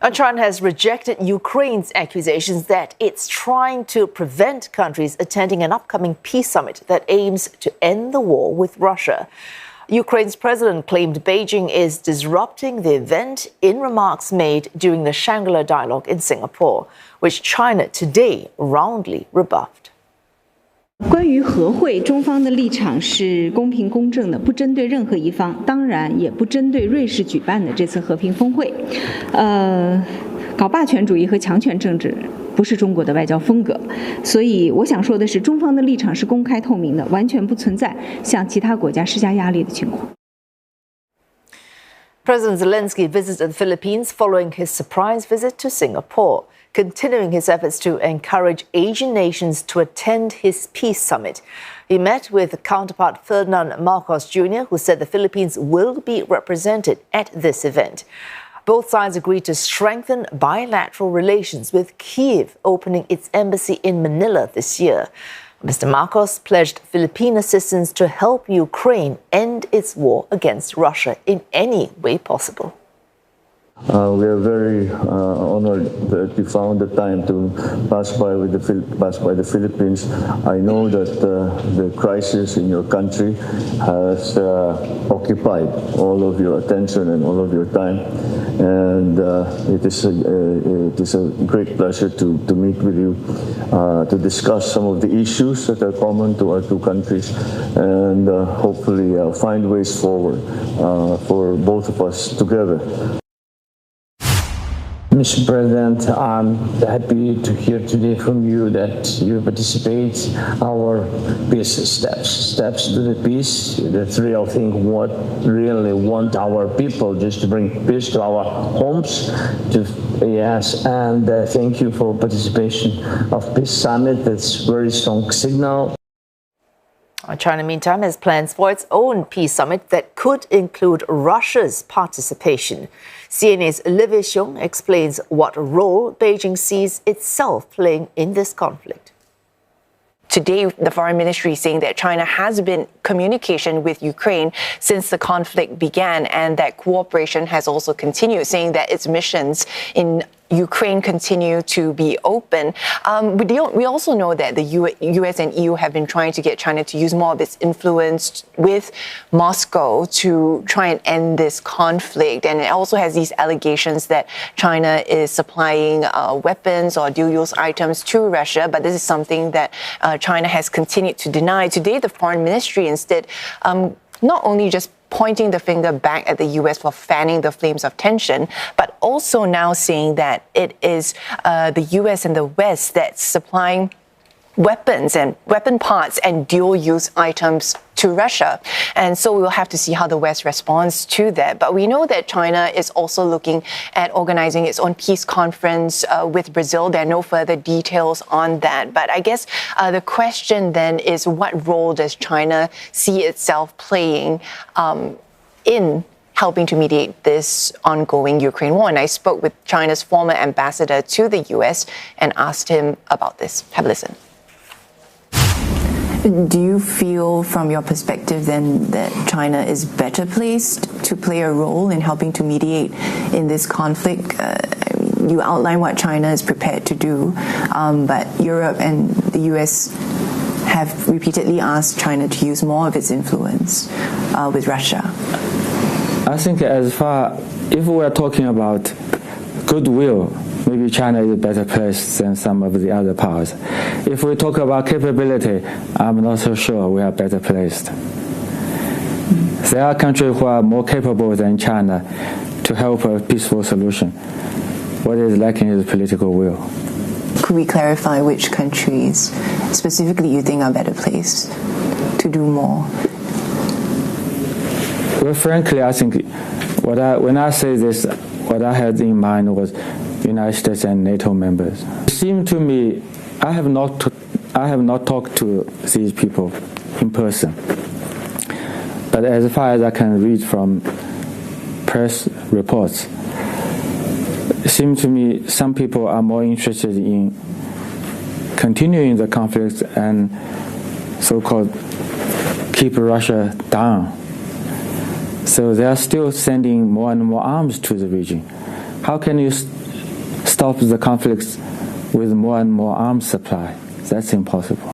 China has rejected Ukraine's accusations that it's trying to prevent countries attending an upcoming peace summit that aims to end the war with Russia. Ukraine's president claimed Beijing is disrupting the event in remarks made during the Shangri-La Dialogue in Singapore, which China today roundly rebuffed. 关于和会，中方的立场是公平公正的，不针对任何一方，当然也不针对瑞士举办的这次和平峰会。搞霸权主义和强权政治不是中国的外交风格，所以我想说的是，中方的立场是公开透明的，完全不存在向其他国家施加压力的情况。 President Zelenskyy visited the Philippines following his surprise visit to Singapore, continuing his efforts to encourage Asian nations to attend his peace summit. He met with counterpart Ferdinand Marcos Jr, who said the Philippines will be represented at this event. Both sides agreed to strengthen bilateral relations, with Kyiv opening its embassy in Manila this year. Mr. Marcos pledged Philippine assistance to help Ukraine end its war against Russia in any way possible. We are very honored that you found the time to pass by the Philippines. I know that the crisis in your country has occupied all of your attention and all of your time, and it is a great pleasure to meet with you to discuss some of the issues that are common to our two countries, and hopefully find ways forward for both of us together. Mr. President, I'm happy to hear today from you that you participate our peace steps to the peace. That's the real thing. What really want our people, just to bring peace to our homes. Yes, and thank you for participation of Peace Summit. That's a very strong signal. China, meantime, has plans for its own peace summit that could include Russia's participation. CNA's Olivier Xiong explains what role Beijing sees itself playing in this conflict. Today, the foreign ministry is saying that China has been in communication with Ukraine since the conflict began, and that cooperation has also continued, saying that its missions in Ukraine continue to be open. We also know that the US and EU have been trying to get China to use more of its influence with Moscow to try and end this conflict. And it also has these allegations that China is supplying weapons or dual-use items to Russia. But this is something that China has continued to deny. Today, the foreign ministry instead not only just pointing the finger back at the U.S. for fanning the flames of tension, but also now saying that it is the U.S. and the West that's supplying weapons and weapon parts and dual-use items to Russia. And so we'll have to see how the West responds to that. But we know that China is also looking at organizing its own peace conference with Brazil. There are no further details on that. But I guess the question then is, what role does China see itself playing in helping to mediate this ongoing Ukraine war? And I spoke with China's former ambassador to the U.S. and asked him about this. Have a listen. Do you feel, from your perspective, then, that China is better placed to play a role in helping to mediate in this conflict? You outline what China is prepared to do, but Europe and the US have repeatedly asked China to use more of its influence with Russia. I think if we're talking about goodwill, maybe China is a better place than some of the other parts. If we talk about capability, I'm not so sure we are better placed. There are countries who are more capable than China to help a peaceful solution. What is lacking is political will. Could we clarify which countries specifically you think are better placed to do more? Well, frankly, I think when I say this, what I had in mind was United States and NATO members. It seemed to me, I have not talked to these people in person. But as far as I can read from press reports, it seems to me some people are more interested in continuing the conflict and so-called keep Russia down. So they are still sending more and more arms to the region. How can you stop the conflicts with more and more arms supply. That's impossible.